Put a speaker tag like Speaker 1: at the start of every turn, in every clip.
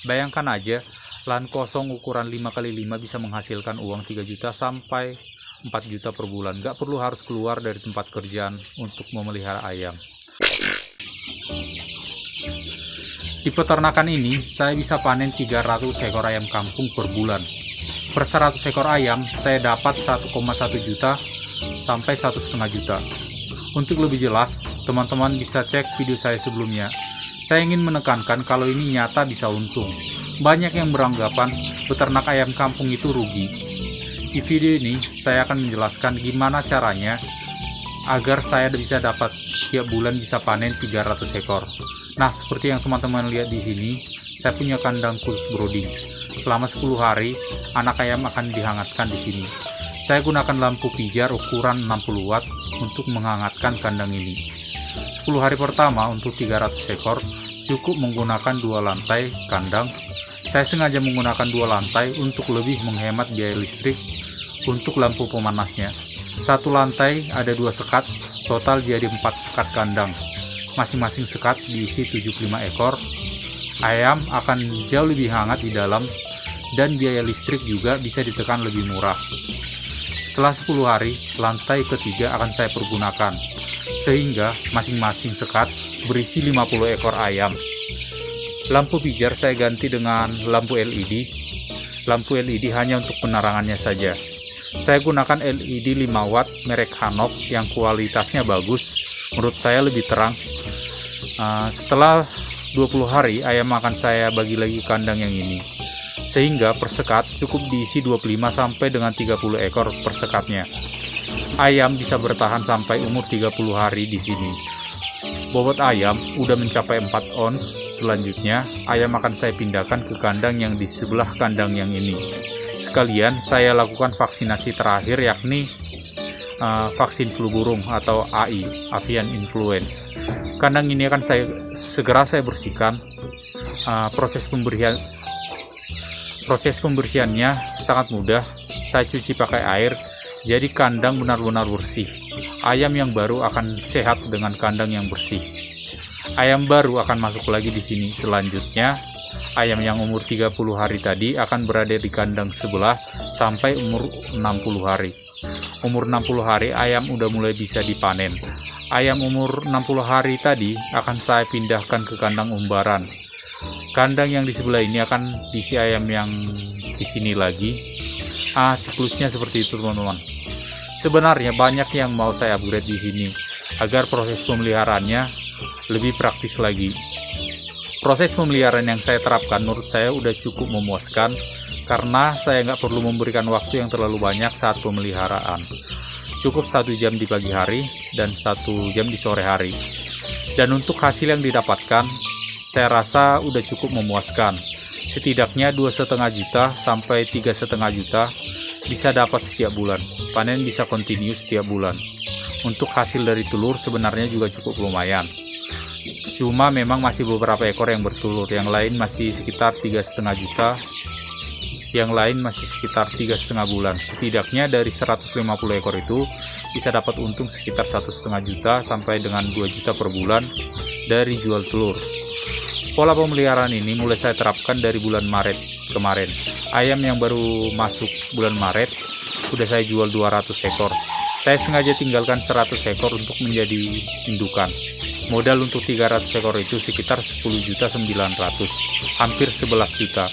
Speaker 1: Bayangkan aja, lahan kosong ukuran 5x5 bisa menghasilkan uang 3 juta sampai 4 juta per bulan. Gak perlu harus keluar dari tempat kerjaan untuk memelihara ayam. Di peternakan ini, saya bisa panen 300 ekor ayam kampung per bulan. Per 100 ekor ayam, saya dapat 1,1 juta sampai 1,5 juta. Untuk lebih jelas, teman-teman bisa cek video saya sebelumnya. Saya ingin menekankan kalau ini nyata bisa untung. Banyak yang beranggapan beternak ayam kampung itu rugi. Di video ini, saya akan menjelaskan gimana caranya agar saya bisa dapat tiap bulan bisa panen 300 ekor. Nah, seperti yang teman-teman lihat di sini, saya punya kandang khusus brooding. Selama 10 hari, anak ayam akan dihangatkan di sini. Saya gunakan lampu pijar ukuran 60 watt untuk menghangatkan kandang ini. 10 hari pertama untuk 300 ekor, cukup menggunakan 2 lantai kandang. Saya sengaja menggunakan 2 lantai untuk lebih menghemat biaya listrik untuk lampu pemanasnya. 1 lantai ada 2 sekat, total jadi 4 sekat kandang. Masing-masing sekat diisi 75 ekor. Ayam akan jauh lebih hangat di dalam dan biaya listrik juga bisa ditekan lebih murah. Setelah 10 hari, lantai ketiga akan saya pergunakan, sehingga masing-masing sekat berisi 50 ekor ayam. Lampu pijar saya ganti dengan lampu LED. Lampu LED hanya untuk penerangannya saja. Saya gunakan LED 5 watt merek Hanok yang kualitasnya bagus, menurut saya lebih terang. Setelah 20 hari, ayam akan saya bagi lagi kandang yang ini. Sehingga per sekat cukup diisi 25 sampai dengan 30 ekor per sekatnya. Ayam bisa bertahan sampai umur 30 hari di sini. Bobot ayam udah mencapai 4 ons. Selanjutnya, ayam akan saya pindahkan ke kandang yang di sebelah kandang yang ini. Sekalian saya lakukan vaksinasi terakhir, yakni vaksin flu burung atau AI, Avian Influenza. Kandang ini akan segera saya bersihkan. Proses pembersihannya sangat mudah. Saya cuci pakai air, jadi kandang benar-benar bersih. Ayam yang baru akan sehat dengan kandang yang bersih. Ayam baru akan masuk lagi di sini. Selanjutnya, ayam yang umur 30 hari tadi akan berada di kandang sebelah sampai umur 60 hari. Umur 60 hari ayam udah mulai bisa dipanen. Ayam umur 60 hari tadi akan saya pindahkan ke kandang umbaran. Kandang yang di sebelah ini akan diisi ayam yang di sini lagi. Siklusnya seperti itu, teman-teman. Sebenarnya banyak yang mau saya upgrade di sini agar proses pemeliharaannya lebih praktis lagi. Proses pemeliharaan yang saya terapkan menurut saya udah cukup memuaskan karena saya nggak perlu memberikan waktu yang terlalu banyak saat pemeliharaan. Cukup 1 jam di pagi hari dan 1 jam di sore hari. Dan untuk hasil yang didapatkan, saya rasa udah cukup memuaskan. Setidaknya 2,5 juta sampai 3,5 juta bisa dapat setiap bulan. Panen bisa kontinu setiap bulan. Untuk hasil dari telur sebenarnya juga cukup lumayan. Cuma memang masih beberapa ekor yang bertelur, yang lain masih sekitar 3,5 juta, yang lain masih sekitar 3,5 bulan. Setidaknya dari 150 ekor itu bisa dapat untung sekitar 1,5 juta sampai dengan 2 juta per bulan dari jual telur. Pola pemeliharaan ini mulai saya terapkan dari bulan Maret kemarin. Ayam yang baru masuk bulan Maret udah saya jual 200 ekor. Saya sengaja tinggalkan 100 ekor untuk menjadi indukan. Modal untuk 300 ekor itu sekitar 10.900.000, hampir 11 juta.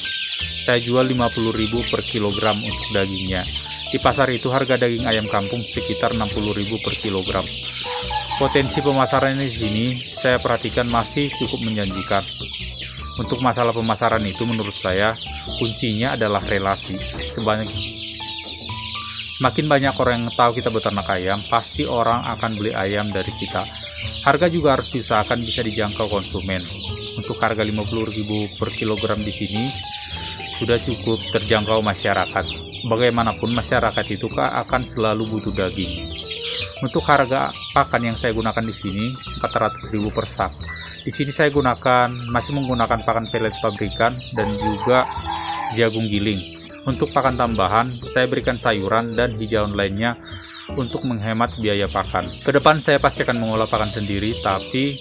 Speaker 1: Saya jual 50.000 per kilogram untuk dagingnya. Di pasar itu harga daging ayam kampung sekitar 60.000 per kilogram. Potensi pemasaran di sini saya perhatikan masih cukup menjanjikan. Untuk masalah pemasaran itu menurut saya kuncinya adalah relasi. Semakin banyak orang yang tahu kita beternak ayam, pasti orang akan beli ayam dari kita. Harga juga harus diusahakan bisa dijangkau konsumen. Untuk harga 50.000 per kilogram di sini sudah cukup terjangkau masyarakat. Bagaimanapun masyarakat itu akan selalu butuh daging. Untuk harga pakan yang saya gunakan di sini 400.000 per sak. Di sini saya masih menggunakan pakan pelet pabrikan dan juga jagung giling. Untuk pakan tambahan saya berikan sayuran dan hijauan lainnya untuk menghemat biaya pakan. Kedepan saya pasti akan mengolah pakan sendiri, tapi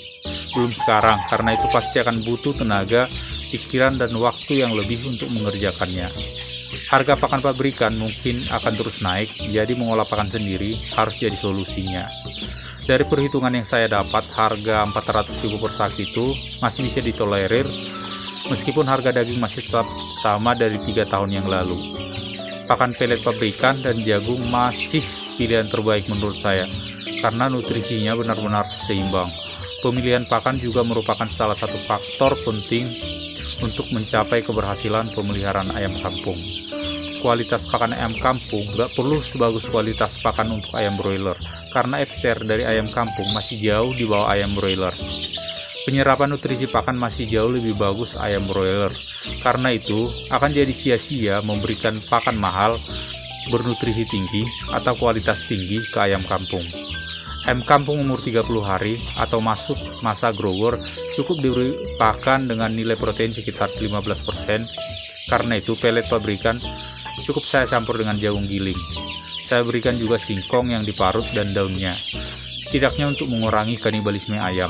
Speaker 1: belum sekarang karena itu pasti akan butuh tenaga pikiran dan waktu yang lebih untuk mengerjakannya. Harga pakan pabrikan mungkin akan terus naik, jadi mengolah pakan sendiri harus jadi solusinya. Dari perhitungan yang saya dapat, harga 400.000 per sak itu masih bisa ditolerir, meskipun harga daging masih tetap sama dari 3 tahun yang lalu. Pakan pelet pabrikan dan jagung masih pilihan terbaik menurut saya, karena nutrisinya benar-benar seimbang. Pemilihan pakan juga merupakan salah satu faktor penting untuk mencapai keberhasilan pemeliharaan ayam kampung. Kualitas pakan ayam kampung gak perlu sebagus kualitas pakan untuk ayam broiler, karena FCR dari ayam kampung masih jauh di bawah ayam broiler. Penyerapan nutrisi pakan masih jauh lebih bagus ayam broiler, karena itu akan jadi sia-sia memberikan pakan mahal, bernutrisi tinggi, atau kualitas tinggi ke ayam kampung. Ayam kampung umur 30 hari atau masuk masa grower cukup diberi pakan dengan nilai protein sekitar 15%. Karena itu pelet pabrikan cukup saya campur dengan jagung giling. Saya berikan juga singkong yang diparut dan daunnya, setidaknya untuk mengurangi kanibalisme ayam.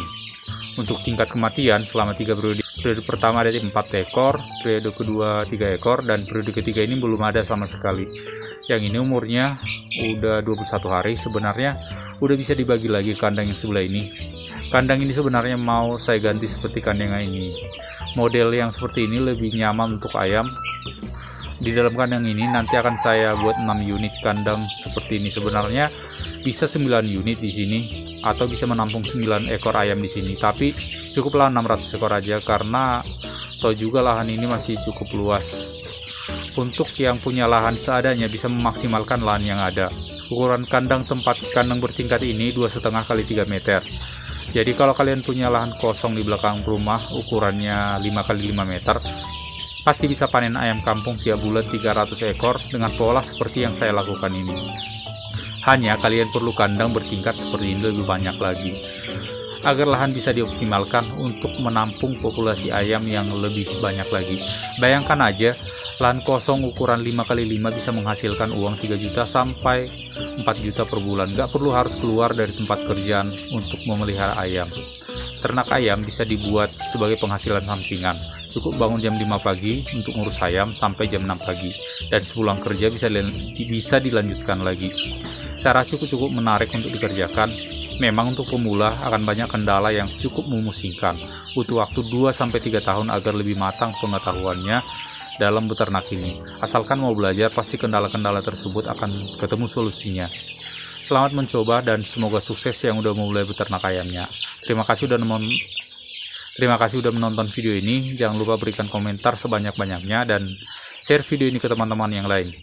Speaker 1: Untuk tingkat kematian selama 3 periode pertama ada 4 ekor, periode kedua 3 ekor, dan periode ketiga ini belum ada sama sekali. Yang ini umurnya udah 21 hari, sebenarnya udah bisa dibagi lagi kandang yang sebelah ini. Kandang ini sebenarnya mau saya ganti seperti kandang ini. Model yang seperti ini lebih nyaman untuk ayam. Di dalam kandang ini nanti akan saya buat 6 unit kandang seperti ini. Sebenarnya bisa 9 unit di sini atau bisa menampung 9 ekor ayam di sini. Tapi cukuplah 600 ekor aja karena toh juga lahan ini masih cukup luas. Untuk yang punya lahan seadanya bisa memaksimalkan lahan yang ada. Ukuran kandang tempat kandang bertingkat ini 2,5 kali 3 meter. Jadi kalau kalian punya lahan kosong di belakang rumah ukurannya 5 kali 5 meter, pasti bisa panen ayam kampung tiap bulan 300 ekor dengan pola seperti yang saya lakukan ini. Hanya kalian perlu kandang bertingkat seperti ini lebih banyak lagi, agar lahan bisa dioptimalkan untuk menampung populasi ayam yang lebih banyak lagi. Bayangkan aja, lahan kosong ukuran 5 kali 5 bisa menghasilkan uang 3 juta sampai 4 juta per bulan. Gak perlu harus keluar dari tempat kerjaan untuk memelihara ayam. Ternak ayam bisa dibuat sebagai penghasilan sampingan. Cukup bangun jam 5 pagi untuk ngurus ayam sampai jam 6 pagi. Dan sepulang kerja bisa dilanjutkan lagi. Saya rasa cukup menarik untuk dikerjakan. Memang untuk pemula akan banyak kendala yang cukup memusingkan. Butuh waktu 2-3 tahun agar lebih matang pengetahuannya dalam beternak ini. Asalkan mau belajar, pasti kendala-kendala tersebut akan ketemu solusinya. Selamat mencoba dan semoga sukses yang udah mulai beternak ayamnya. Terima kasih udah menonton video ini. Jangan lupa berikan komentar sebanyak-banyaknya dan share video ini ke teman-teman yang lain.